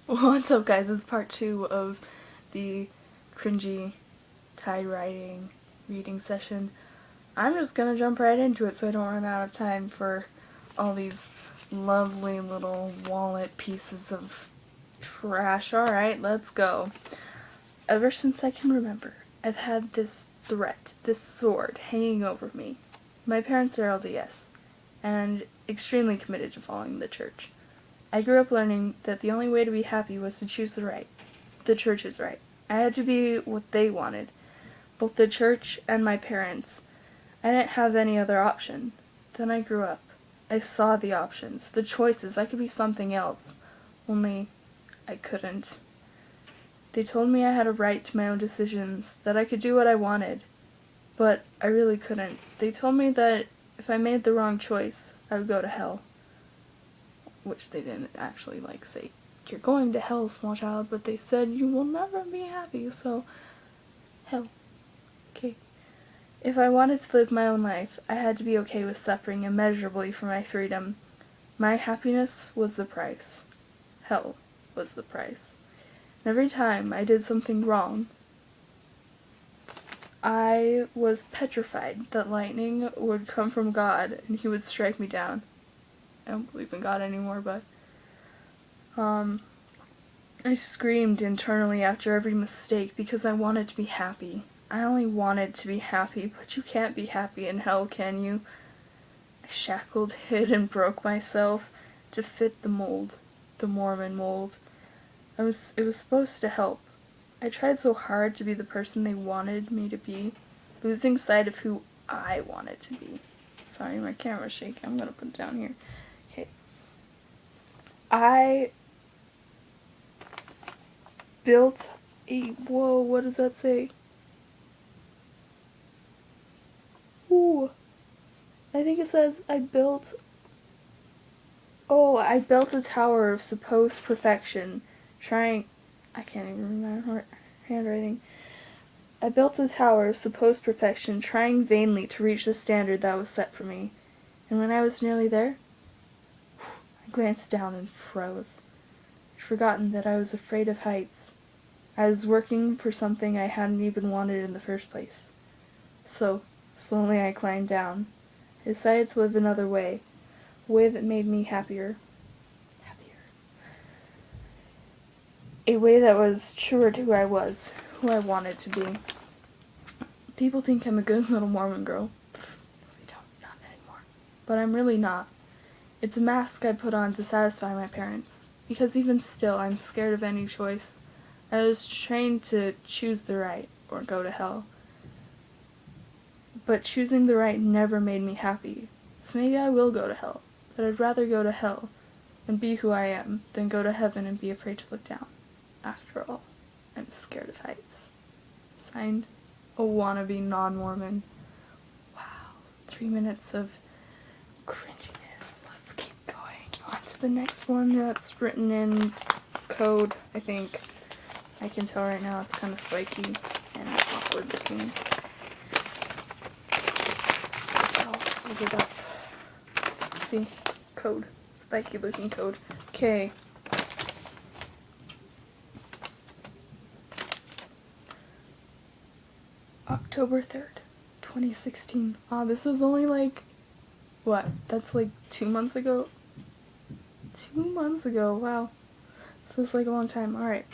What's up, guys? It's part 2 of the Cringey tide writing reading session. I'm just gonna jump right into it so I don't run out of time for all these lovely little wallet pieces of trash. Alright, let's go. Ever since I can remember, I've had this threat, this sword, hanging over me. My parents are LDS, and extremely committed to following the church. I grew up learning that the only way to be happy was to choose the church's right. I had to be what they wanted, both the church and my parents. I didn't have any other option. Then I grew up. I saw the options, the choices. I could be something else, only I couldn't. They told me I had a right to my own decisions, that I could do what I wanted, but I really couldn't. They told me that if I made the wrong choice, I would go to hell. Which they didn't actually say, you're going to hell, small child, but they said you will never be happy, so hell. Okay. If I wanted to live my own life, I had to be okay with suffering immeasurably for my freedom. My happiness was the price. Hell was the price. And every time I did something wrong, I was petrified that lightning would come from God and he would strike me down. I don't believe in God anymore, but I screamed internally after every mistake because I wanted to be happy. I only wanted to be happy, but you can't be happy in hell, can you? I shackled, hid, and broke myself to fit the mold, the Mormon mold. It was supposed to help. I tried so hard to be the person they wanted me to be, losing sight of who I wanted to be. Sorry, my camera's shaking. I'm gonna put it down here. Okay. I built whoa, what does that say? Ooh. I think it says I built a tower of supposed perfection, I can't even remember my handwriting. I built a tower of supposed perfection, trying vainly to reach the standard that was set for me. And when I was nearly there, I glanced down and froze. I'd forgotten that I was afraid of heights. I was working for something I hadn't even wanted in the first place. So, slowly I climbed down. I decided to live another way, a way that made me happier. A way that was truer to who I was, who I wanted to be. People think I'm a good little Mormon girl. They don't, not anymore. But I'm really not. It's a mask I put on to satisfy my parents, because even still I'm scared of any choice. I was trained to choose the right, or go to hell. But choosing the right never made me happy, so maybe I will go to hell, but I'd rather go to hell and be who I am than go to heaven and be afraid to look down. After all, I'm scared of heights. Signed, a wannabe non-Mormon. Wow, 3 minutes of cringiness. Let's keep going on to the next one that's written in code, I think. I can tell right now it's kind of spiky and awkward looking. So I'll hold it up. See? Code. Spiky looking code. Okay. October 3rd, 2016. This was only what? That's 2 months ago? 2 months ago, wow. Feels like a long time. Alright.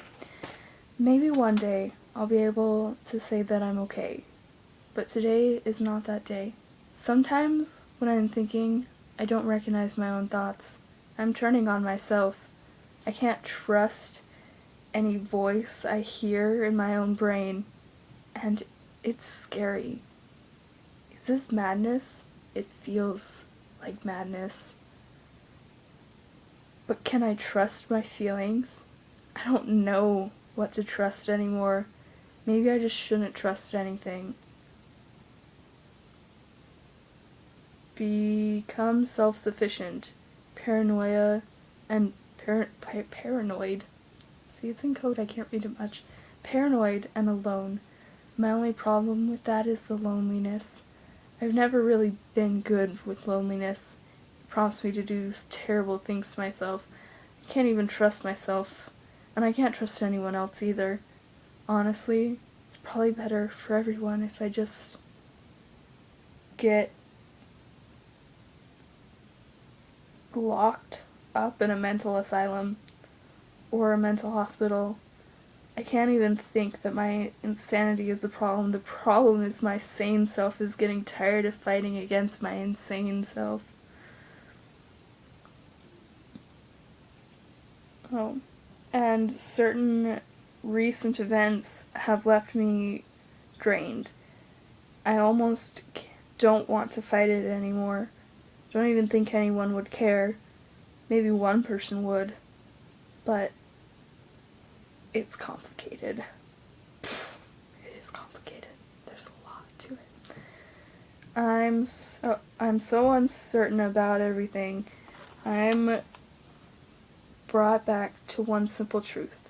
Maybe one day I'll be able to say that I'm okay. But today is not that day. Sometimes when I'm thinking, I don't recognize my own thoughts. I'm turning on myself. I can't trust any voice I hear in my own brain. And it's scary. Is this madness? It feels like madness. But can I trust my feelings? I don't know what to trust anymore. Maybe I just shouldn't trust anything. Become self-sufficient. Paranoia and paranoid. See, it's in code, I can't read it much. Paranoid and alone. My only problem with that is the loneliness. I've never really been good with loneliness. It prompts me to do terrible things to myself. I can't even trust myself. And I can't trust anyone else either. Honestly, it's probably better for everyone if I just get locked up in a mental asylum or a mental hospital. I can't even think that my insanity is the problem. The problem is my sane self is getting tired of fighting against my insane self. Oh. And certain recent events have left me drained. I almost don't want to fight it anymore. Don't even think anyone would care. Maybe one person would. But it's complicated. It is complicated. There's a lot to it. I'm so uncertain about everything. I'm brought back to one simple truth.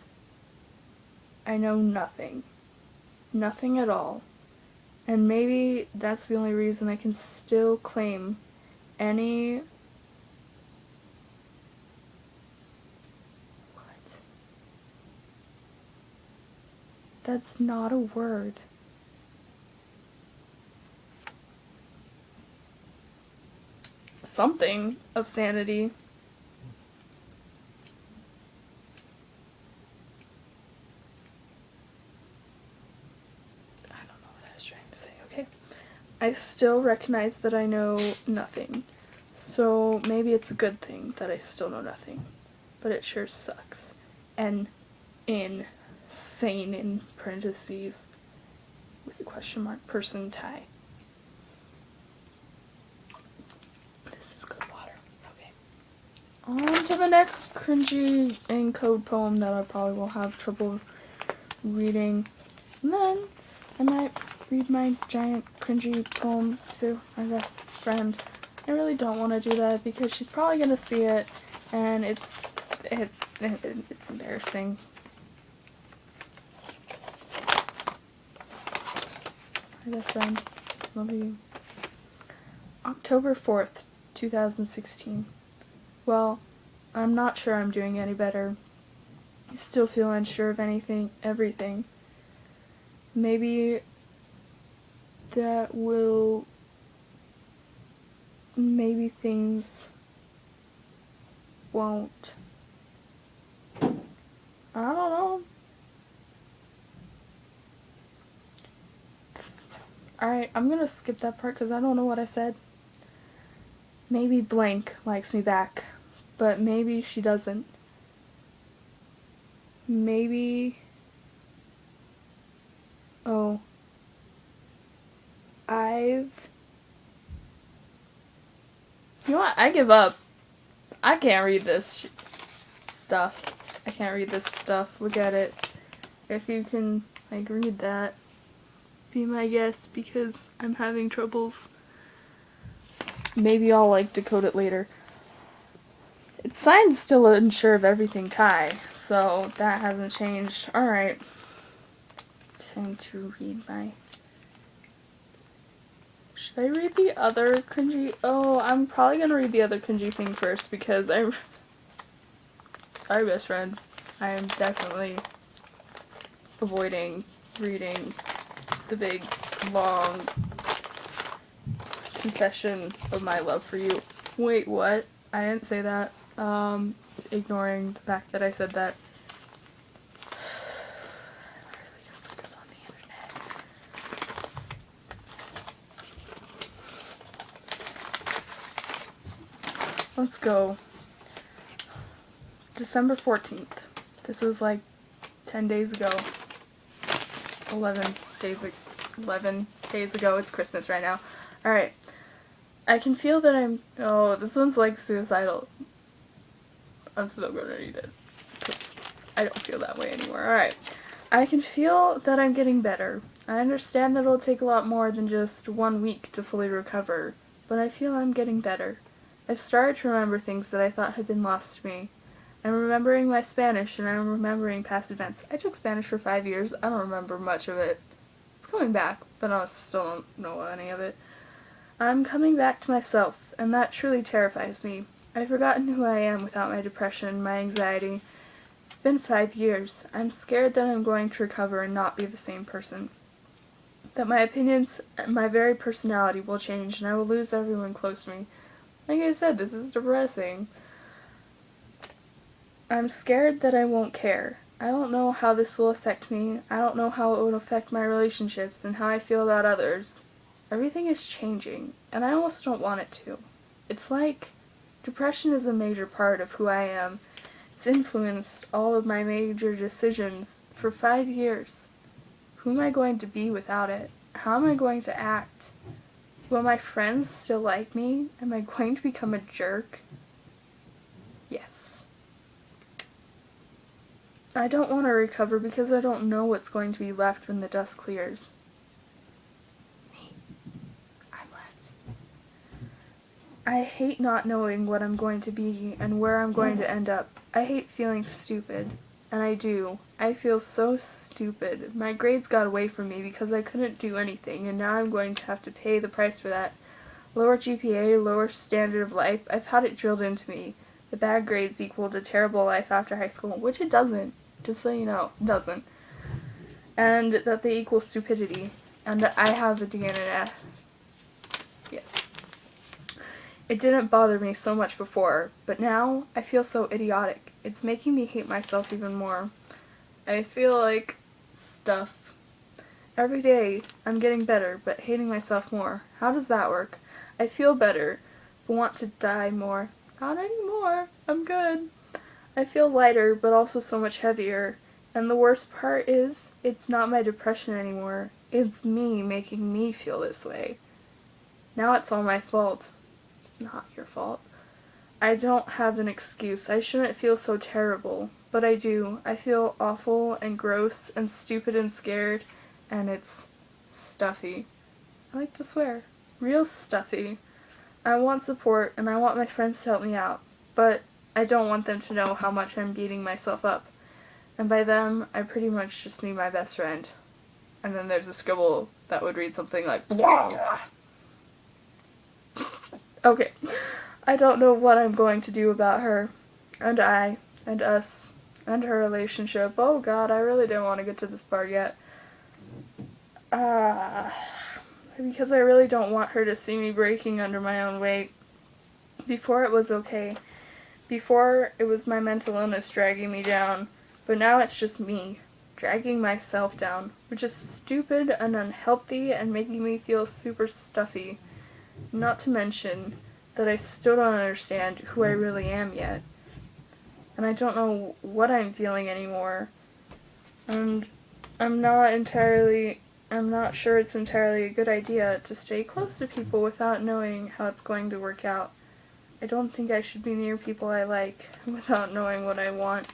I know nothing. Nothing at all. And maybe that's the only reason I can still claim any... What? That's not a word. Something of sanity. I don't know what I was trying to say. Okay. I still recognize that I know nothing. So maybe it's a good thing that I still know nothing. But it sure sucks. And insane in parentheses with a question mark person tie. This is good water. Okay. On to the next cringy and code poem that I probably will have trouble reading. And then I might read my giant cringy poem to my best friend. I really don't want to do that because she's probably going to see it and it's embarrassing. My best friend, love you. October 4th, 2016. Well, I'm not sure I'm doing any better. I still feel unsure of everything. Maybe maybe things won't. I don't know. Alright, I'm gonna skip that part because I don't know what I said. Maybe blank likes me back, but maybe she doesn't. Maybe... Oh. You know what? I give up. I can't read this stuff. I can't read this stuff. Look at it. If you can, read that, be my guest because I'm having troubles. Maybe I'll, decode it later. It's signed still unsure of everything tie, so that hasn't changed. Alright. Time to read my... Should I read the other cringy? Oh, I'm probably gonna read the other cringy thing first because Sorry, best friend. I am definitely avoiding reading the big, long confession of my love for you. Wait, what? I didn't say that. Ignoring the fact that I said that. I'm not really gonna put this on the internet. Let's go. December 14th. This was 10 days ago. 11 days ago. It's Christmas right now. Alright. I can feel that oh, this one's suicidal. I'm still gonna read it. Because I don't feel that way anymore. Alright. I can feel that I'm getting better. I understand that it'll take a lot more than just 1 week to fully recover. But I feel I'm getting better. I've started to remember things that I thought had been lost to me. I'm remembering my Spanish, and I'm remembering past events. I took Spanish for 5 years. I don't remember much of it. It's coming back, but I still don't know any of it. I'm coming back to myself, and that truly terrifies me. I've forgotten who I am without my depression, my anxiety. It's been 5 years. I'm scared that I'm going to recover and not be the same person. That my opinions and my very personality will change and I will lose everyone close to me. Like I said, this is depressing. I'm scared that I won't care. I don't know how this will affect me. I don't know how it will affect my relationships and how I feel about others. Everything is changing, and I almost don't want it to. It's like depression is a major part of who I am. It's influenced all of my major decisions for 5 years. Who am I going to be without it? How am I going to act? Will my friends still like me? Am I going to become a jerk? Yes. I don't want to recover because I don't know what's going to be left when the dust clears. Me. I'm left. I hate not knowing what I'm going to be and where I'm going to end up. I hate feeling stupid. And I do. I feel so stupid. My grades got away from me because I couldn't do anything, and now I'm going to have to pay the price for that. Lower GPA, lower standard of life. I've had it drilled into me. The bad grades equaled a terrible life after high school, which it doesn't. Just so you know, it doesn't. And that they equal stupidity. And I have a D and an F. Yes. It didn't bother me so much before, but now I feel so idiotic. It's making me hate myself even more. I feel like stuff. Every day I'm getting better, but hating myself more. How does that work? I feel better, but want to die more. Not anymore. I'm good. I feel lighter, but also so much heavier. And the worst part is, it's not my depression anymore. It's me making me feel this way. Now it's all my fault. Not your fault. I don't have an excuse. I shouldn't feel so terrible. But I do. I feel awful and gross and stupid and scared. And it's stuffy. I like to swear. Real stuffy. I want support and I want my friends to help me out. But I don't want them to know how much I'm beating myself up. And by them, I pretty much just mean my best friend. And then there's a scribble that would read something like, blah. Okay. I don't know what I'm going to do about her. And I. And us. And her relationship. Oh god, I really didn't want to get to this part yet. Because I really don't want her to see me breaking under my own weight. Before it was okay. Before, it was my mental illness dragging me down, but now it's just me, dragging myself down, which is stupid and unhealthy and making me feel super stuffy. Not to mention that I still don't understand who I really am yet. And I don't know what I'm feeling anymore. And I'm not sure it's entirely a good idea to stay close to people without knowing how it's going to work out. I don't think I should be near people I like without knowing what I want,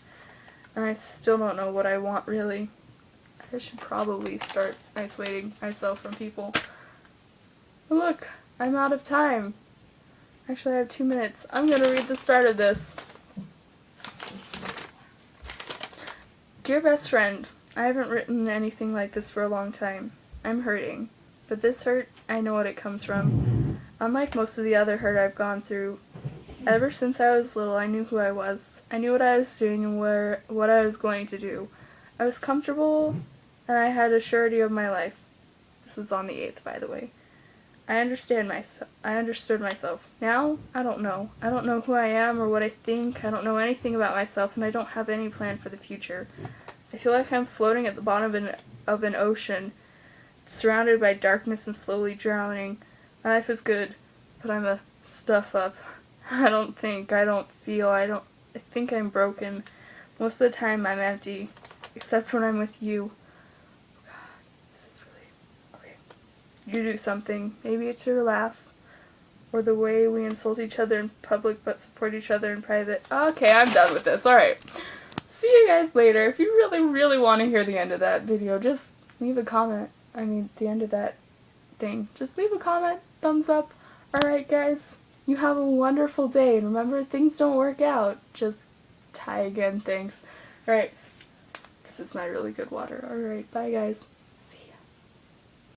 and I still don't know what I want really. I should probably start isolating myself from people. But look, I'm out of time. Actually, I have 2 minutes. I'm gonna read the start of this. Dear best friend, I haven't written anything like this for a long time. I'm hurting, but this hurt, I know what it comes from. Unlike most of the other hurt I've gone through, ever since I was little, I knew who I was. I knew what I was doing and what I was going to do. I was comfortable, and I had a surety of my life. This was on the 8th, by the way. I understood myself. Now, I don't know. I don't know who I am or what I think. I don't know anything about myself, and I don't have any plan for the future. I feel like I'm floating at the bottom of an ocean, surrounded by darkness and slowly drowning. My life is good, but I'm a stuff up. I think I'm broken. Most of the time I'm empty, except when I'm with you. God, this is really... Okay. You do something. Maybe it's your laugh, or the way we insult each other in public but support each other in private. Okay, I'm done with this. Alright. See you guys later. If you really, really want to hear the end of that video, just leave a comment. The end of that thing. Just leave a comment, thumbs up. Alright guys, you have a wonderful day, and remember, things don't work out. Just try again, thanks. Alright, this is my really good water. Alright, bye guys.